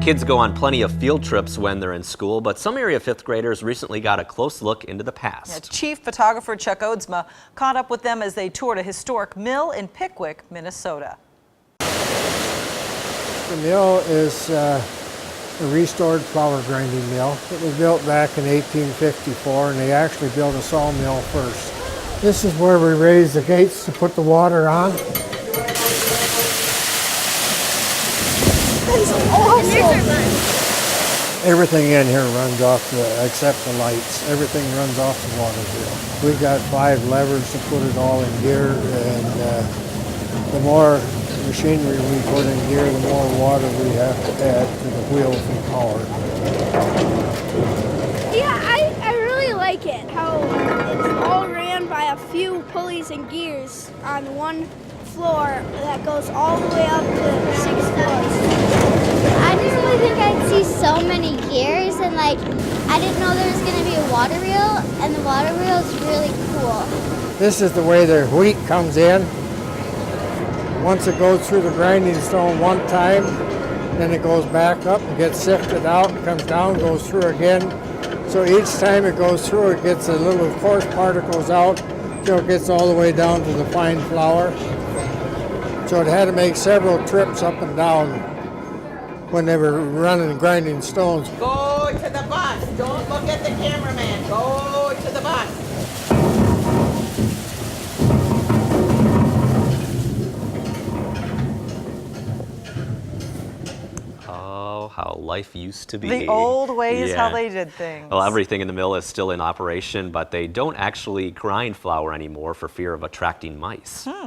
Kids go on plenty of field trips when they're in school, but some area fifth graders recently got a close look into the past. Chief photographer Chuck Oedsma caught up with them as they toured a historic mill in Pickwick, Minnesota. The mill is a restored flour grinding mill. It was built back in 1854, and they actually built a sawmill first. This is where we raise the gates to put the water on. That's awesome! Everything in here runs off except the lights. Everything runs off the water wheel. We've got 5 levers to put it all in gear, and the more machinery we put in gear, the more water we have to add to the wheel for power. Yeah, I really like it, how it's all ran by a few pulleys and gears on one floor that goes all the way up to 6 floors. I didn't really think I'd see so many gears, and I didn't know there was going to be a water wheel, and the water wheel is really cool. This is the way the wheat comes in. Once it goes through the grinding stone one time, then it goes back up and gets sifted out and comes down, goes through again. So each time it goes through, it gets a little coarse particles out till it gets all the way down to the fine flour. So it had to make several trips up and down when they were running grinding stones. Go to the bus. Don't look at the cameraman. Go to the bus. Oh, how life used to be. The old ways, Yeah. how they did things. Well, everything in the mill is still in operation, but they don't actually grind flour anymore for fear of attracting mice.